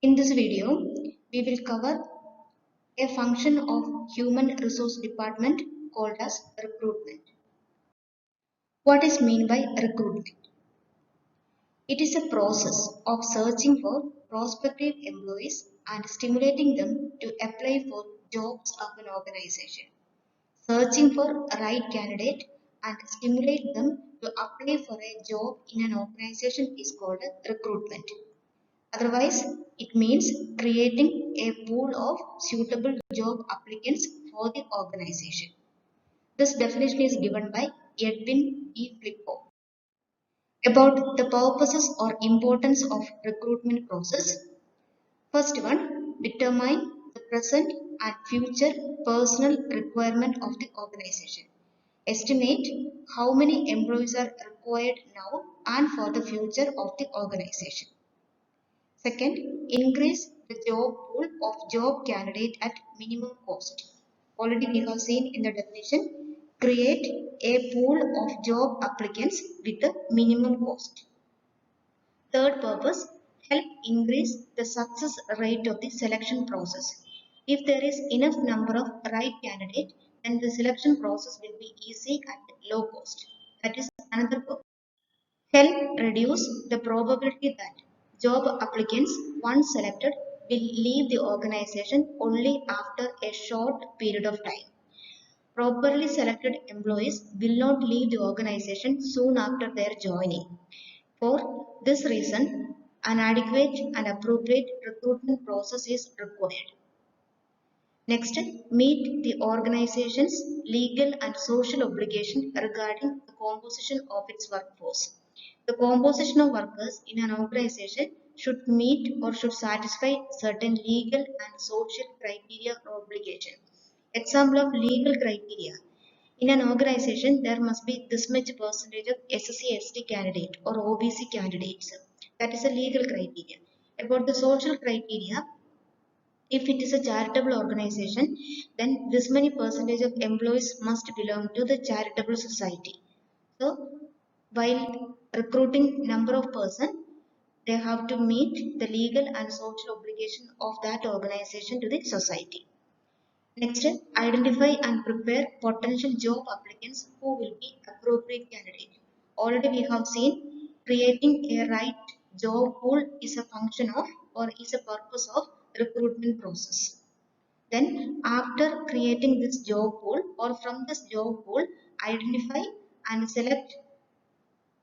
In this video, we will cover a function of human resource department called as recruitment. What is meant by recruitment? It is a process of searching for prospective employees and stimulating them to apply for jobs of an organization. Searching for a right candidate and stimulate them to apply for a job in an organization is called recruitment. Otherwise, it means creating a pool of suitable job applicants for the organization. This definition is given by Edwin E. Flippo. About the purposes or importance of recruitment process. First one, determine the present and future personal requirement of the organization. Estimate how many employees are required now and for the future of the organization. Second, increase the job pool of job candidate at minimum cost. Already we have seen in the definition, create a pool of job applicants with a minimum cost. Third purpose, help increase the success rate of the selection process. If there is enough number of right candidate, then the selection process will be easy at low cost. That is another purpose. Help reduce the probability that job applicants, once selected, will leave the organization only after a short period of time. Properly selected employees will not leave the organization soon after their joining. For this reason, an adequate and appropriate recruitment process is required. Next, meet the organization's legal and social obligation regarding the composition of its workforce. The composition of workers in an organization should meet or should satisfy certain legal and social criteria or obligation. Example of legal criteria. In an organization, there must be this much percentage of SC/ST candidate or OBC candidates. That is a legal criteria. About the social criteria, if it is a charitable organization, then this many percentage of employees must belong to the charitable society. So, while recruiting number of person, they have to meet the legal and social obligation of that organization to the society. Next, identify and prepare potential job applicants who will be appropriate candidate. Already we have seen creating a right job pool is a function of or is a purpose of recruitment process. Then after creating this job pool or from this job pool, identify and select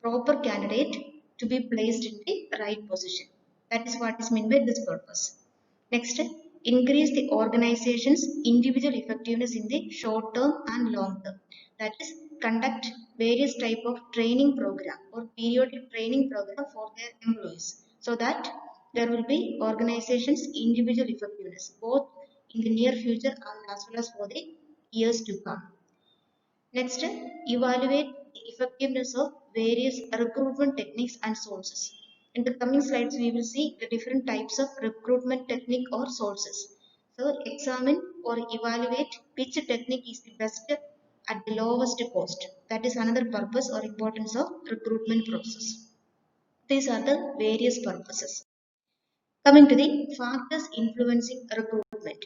proper candidate to be placed in the right position. That is what is meant by this purpose. Next, increase the organization's individual effectiveness in the short term and long term. That is, conduct various type of training program or periodic training program for their employees so that there will be organization's individual effectiveness both in the near future and as well as for the years to come. Next, evaluate the effectiveness of various recruitment techniques and sources. In the coming slides, we will see the different types of recruitment technique or sources. So, examine or evaluate which technique is the best at the lowest cost. That is another purpose or importance of recruitment process. These are the various purposes. Coming to the factors influencing recruitment.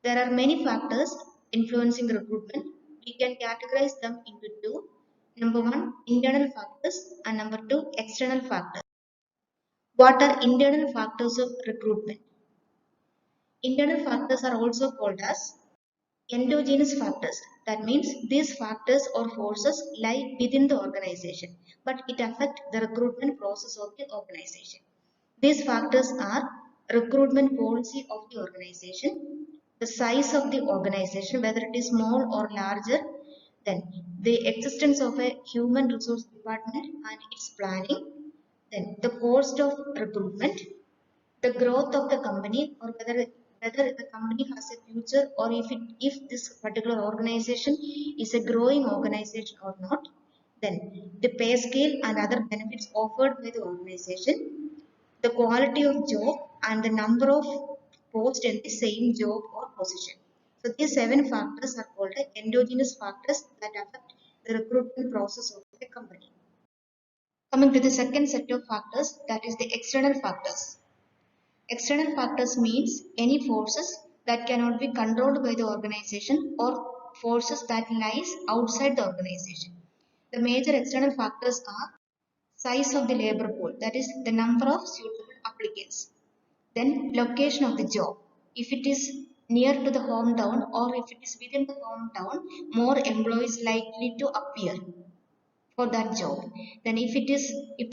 There are many factors influencing recruitment. We can categorize them into two. Number one, internal factors, and number two, external factors. What are internal factors of recruitment? Internal factors are also called as endogenous factors. That means these factors or forces lie within the organization, but it affects the recruitment process of the organization. These factors are recruitment policy of the organization, the size of the organization, whether it is small or larger, then the existence of a human resource department and its planning, then the cost of recruitment, the growth of the company or whether the company has a future or if this particular organization is a growing organization or not, then the pay scale and other benefits offered by the organization, the quality of job and the number of posts in the same job or position. So these seven factors are called endogenous factors that affect the recruitment process of the company. Coming to the second set of factors, that is the external factors. External factors means any forces that cannot be controlled by the organization or forces that lies outside the organization. The major external factors are size of the labor pool, that is the number of suitable applicants. Then location of the job. If it is near to the hometown or if it is within the hometown, more employees likely to appear for that job. Then if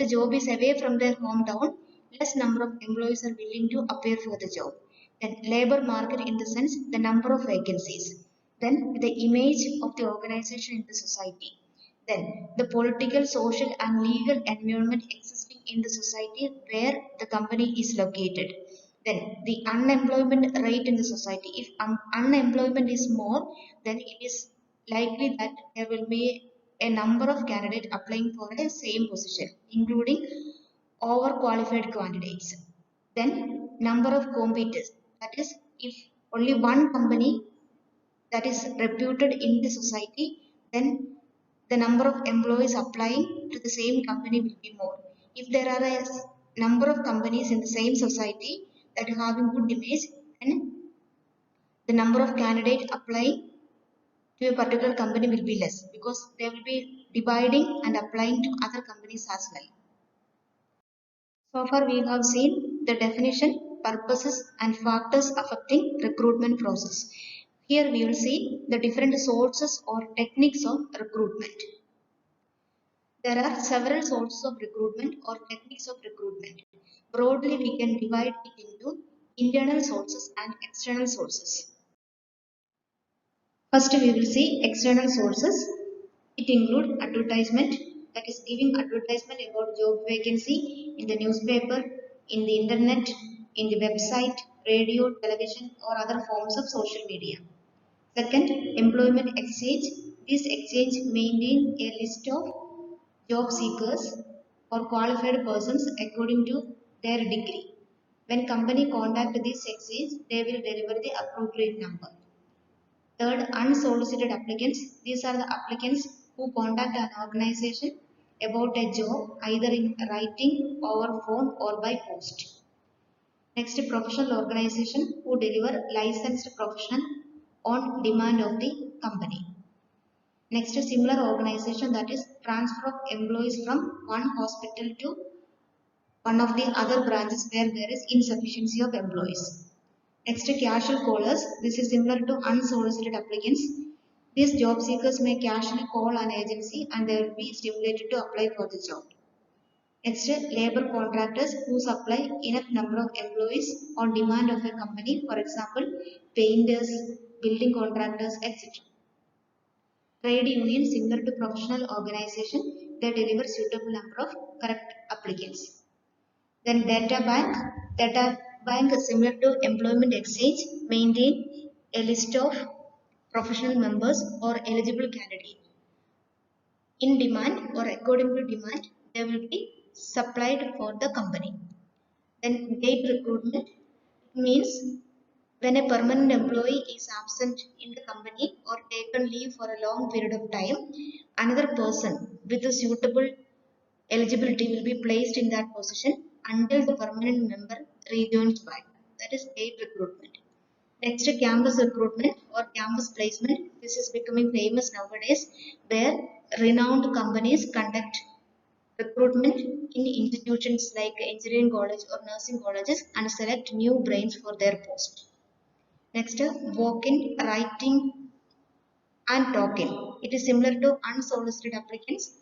the job is away from their hometown, less number of employees are willing to appear for the job. Then labor market in the sense the number of vacancies. Then the image of the organization in the society. Then the political, social and legal environment existing in the society where the company is located. Then the unemployment rate in the society. If unemployment is more, then it is likely that there will be a number of candidates applying for a same position, including overqualified candidates. Then number of competitors. That is, if only one company that is reputed in the society, then the number of employees applying to the same company will be more. If there are a number of companies in the same society that are having good image, then the number of candidates applying to a particular company will be less because they will be dividing and applying to other companies as well. So far we have seen the definition, purposes and factors affecting recruitment process. Here we will see the different sources or techniques of recruitment. There are several sources of recruitment or techniques of recruitment. Broadly we can divide it into internal sources and external sources. First we will see external sources. It includes advertisement, that is giving advertisement about job vacancy in the newspaper, in the internet, in the website, radio, television or other forms of social media. Second, employment exchange. This exchange maintain a list of job seekers or qualified persons according to their degree. When company contact this exchange, they will deliver the appropriate number. Third, unsolicited applicants. These are the applicants who contact an organization about a job either in writing, over phone or by post. Next, professional organization who deliver licensed professional on demand of the company. Next, similar organization, that is transfer of employees from one hospital to one of the other branches where there is insufficiency of employees. Next, casual callers. This is similar to unsolicited applicants. These job seekers may casually call an agency and they will be stimulated to apply for the job. Next, labor contractors who supply enough number of employees on demand of a company, for example, painters, building contractors, etc. Trade union similar to professional organization, they deliver suitable number of correct applicants. Then data bank similar to employment exchange, maintain a list of professional members or eligible candidates. In demand or according to demand, they will be supplied for the company. Then gate recruitment means when a permanent employee is absent in the company or taken leave for a long period of time, another person with a suitable eligibility will be placed in that position until the permanent member rejoins back. That is gate recruitment. Next, campus recruitment or campus placement. This is becoming famous nowadays, where renowned companies conduct recruitment in institutions like engineering college or nursing colleges and select new brains for their post. Next, walk-in, writing and talk-in. It is similar to unsolicited applicants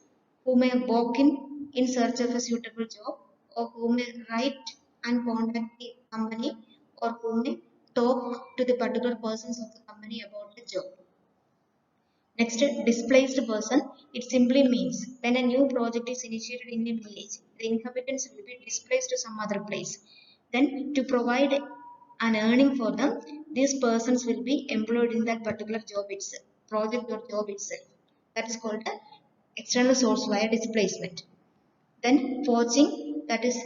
who may walk in search of a suitable job or who may write and contact the company or who may talk to the particular persons of the company about the job. Next, displaced person. It simply means when a new project is initiated in a village, the inhabitants will be displaced to some other place. Then, to provide an earning for them, these persons will be employed in that particular job itself, project or job itself. That is called the external source via displacement. Then, poaching, that is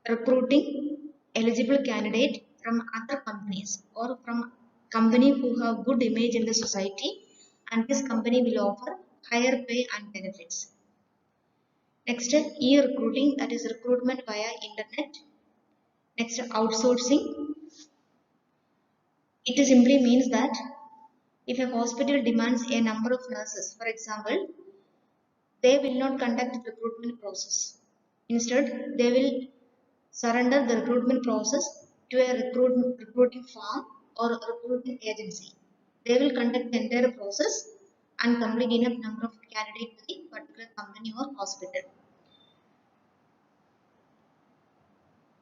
recruiting eligible candidate from other companies or from company who have good image in the society, and this company will offer higher pay and benefits. Next, e-recruiting, that is recruitment via internet. Next, outsourcing. It simply means that if a hospital demands a number of nurses, for example, they will not conduct the recruitment process. Instead, they will surrender the recruitment process to a recruiting firm or recruiting agency. They will conduct the entire process and complete enough number of candidates to the particular company or hospital.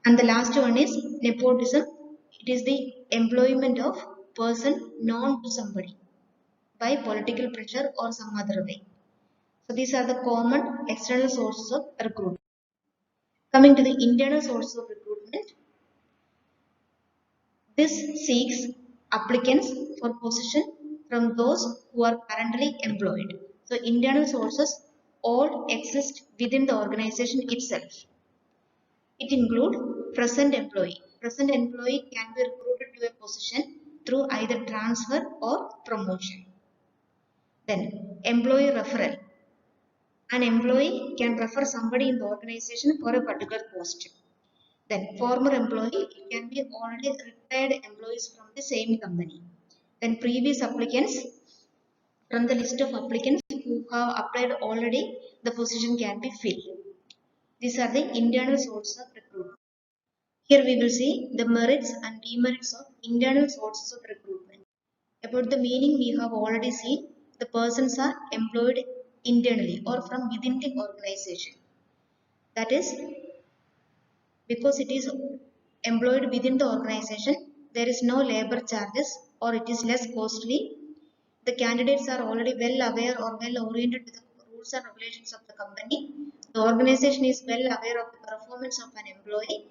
And the last one is nepotism. It is the employment of person known to somebody by political pressure or some other way. So these are the common external sources of recruitment. Coming to the internal sources of recruitment, this seeks applicants for position from those who are currently employed. So internal sources all exist within the organization itself. It includes present employee. Present employee can be recruited to a position through either transfer or promotion. Then employee referral. An employee can refer somebody in the organization for a particular post. Then former employee, it can be already retired employees from the same company. Then previous applicants, from the list of applicants who have applied already, the position can be filled. These are the internal sources of recruitment. Here we will see the merits and demerits of internal sources of recruitment. About the meaning we have already seen, the persons are employed internally or from within the organization. That is, because it is employed within the organization, there is no labor charges or it is less costly. The candidates are already well aware or well oriented with the rules and regulations of the company. The organization is well aware of the performance of an employee.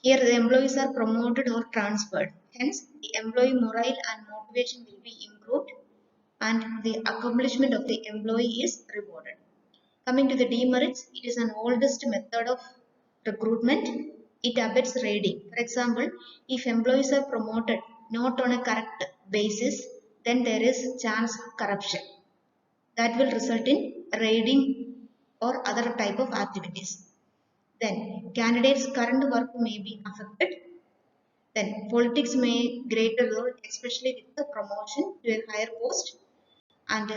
Here the employees are promoted or transferred. Hence, the employee morale and motivation will be improved and the accomplishment of the employee is rewarded. Coming to the demerits, it is an oldest method of recruitment. It abets raiding. For example, if employees are promoted not on a correct basis, then there is chance of corruption. That will result in raiding or other type of activities. Then candidates' current work may be affected. Then politics may greater role, especially with the promotion to a higher post. And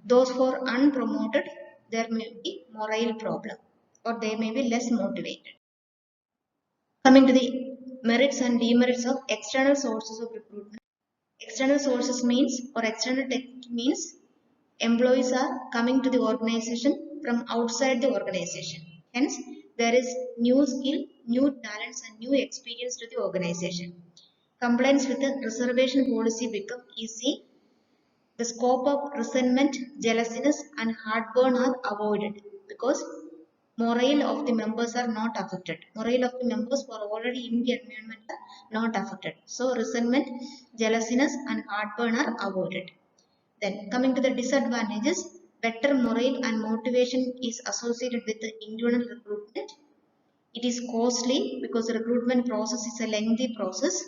those who are unpromoted, there may be morale problem or they may be less motivated. Coming to the merits and demerits of external sources of recruitment. External sources means or external technique means employees are coming to the organization from outside the organization. Hence, there is new skill, new talents and new experience to the organization. Compliance with the reservation policy become easy. The scope of resentment, jealousiness, and heartburn are avoided because morale of the members are not affected. Morale of the members who are already in the environment are not affected. So resentment, jealousiness, and heartburn are avoided. Then coming to the disadvantages, better morale and motivation is associated with the internal recruitment. It is costly because the recruitment process is a lengthy process.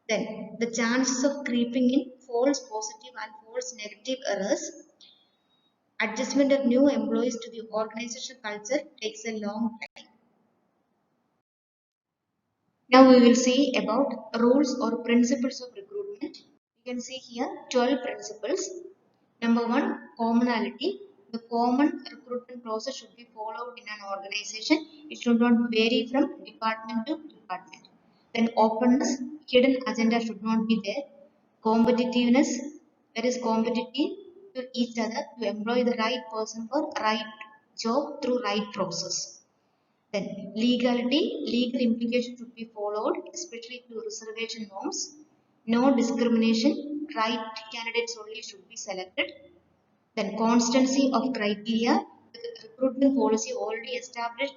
Then the chances of creeping in false positive and false negative errors. Adjustment of new employees to the organization culture takes a long time. Now we will see about rules or principles of recruitment. You can see here 12 principles. Number one, commonality. The common recruitment process should be followed in an organization. It should not vary from department to department. Then openness, hidden agenda should not be there. Competitiveness, that is competitive to each other to employ the right person for right job through right process. Then legality, legal implications should be followed, especially to reservation norms. No discrimination, right candidates only should be selected. Then constancy of criteria, the recruitment policy already established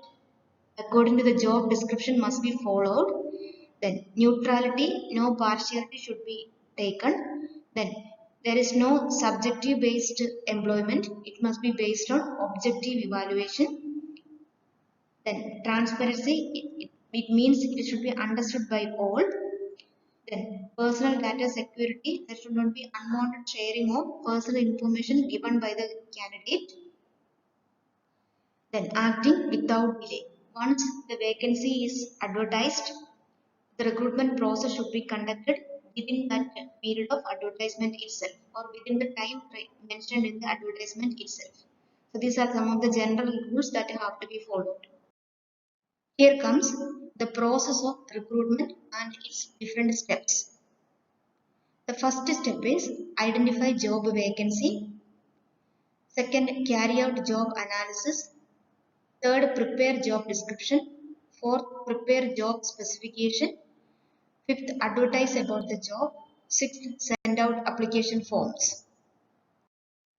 according to the job description must be followed. Then neutrality, no partiality should be taken. Then there is no subjective based employment, it must be based on objective evaluation. Then transparency, it means it should be understood by all. Then personal data security, there should not be unwanted sharing of personal information given by the candidate. Then acting without delay. Once the vacancy is advertised, the recruitment process should be conducted within that period of advertisement itself or within the time mentioned in the advertisement itself. So these are some of the general rules that have to be followed. Here comes the process of recruitment and its different steps. The first step is identify job vacancy. Second, carry out job analysis. Third, prepare job description. Fourth, prepare job specification. Fifth, advertise about the job. Sixth, send out application forms.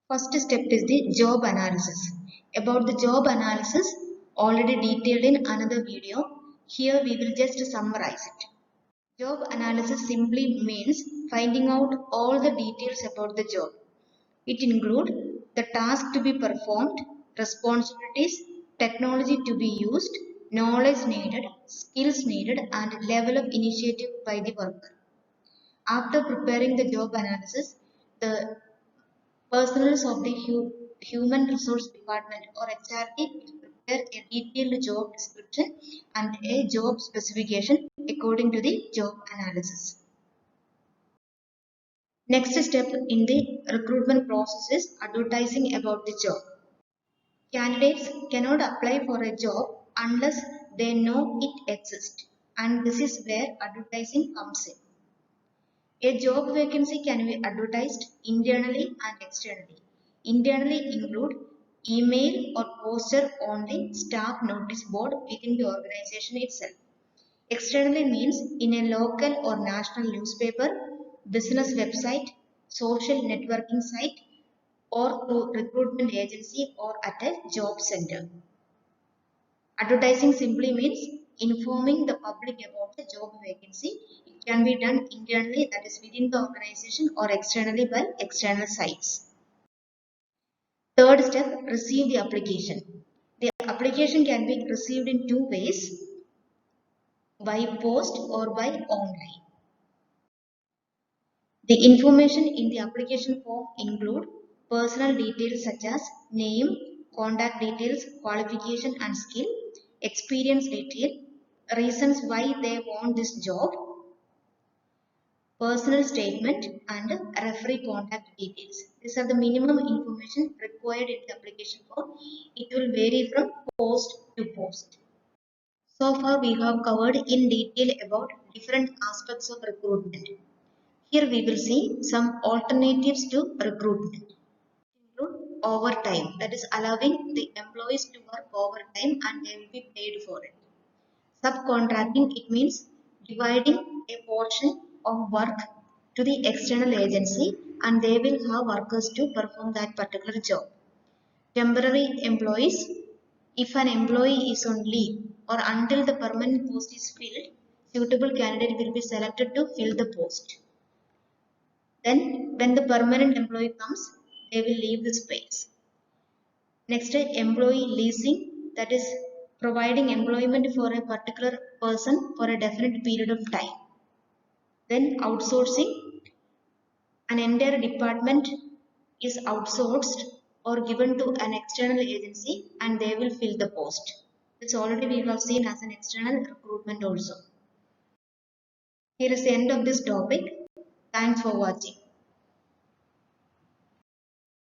First step is the job analysis. About the job analysis, already detailed in another video. Here we will just summarize it. Job analysis simply means finding out all the details about the job. It includes the task to be performed, responsibilities, technology to be used, knowledge needed, skills needed, and level of initiative by the worker. After preparing the job analysis, the personnel of the Human Resource Department or HRD will prepare a detailed job description and a job specification according to the job analysis. Next step in the recruitment process is advertising about the job. Candidates cannot apply for a job unless they know it exists, and this is where advertising comes in. A job vacancy can be advertised internally and externally. Internally include email or poster on the staff notice board within the organization itself. Externally means in a local or national newspaper, business website, social networking site, or through recruitment agency or at a job center. Advertising simply means informing the public about the job vacancy. It can be done internally, that is within the organization, or externally by external sites. Third step, receive the application. The application can be received in two ways, by post or by online. The information in the application form include personal details such as name, contact details, qualification and skill, experience detail, reasons why they want this job, personal statement and referee contact details. These are the minimum information required in the application form. It will vary from post to post. So far we have covered in detail about different aspects of recruitment. Here we will see some alternatives to recruitment. Include overtime, that is allowing the employees to work overtime and they will be paid for it. Subcontracting, it means dividing a portion of work to the external agency and they will have workers to perform that particular job. Temporary employees, if an employee is on leave or until the permanent post is filled, suitable candidate will be selected to fill the post. Then when the permanent employee comes, they will leave the space. Next, employee leasing, that is providing employment for a particular person for a definite period of time. Then outsourcing, an entire department is outsourced or given to an external agency and they will fill the post. This already we have seen as an external recruitment also. Here is the end of this topic. Thanks for watching.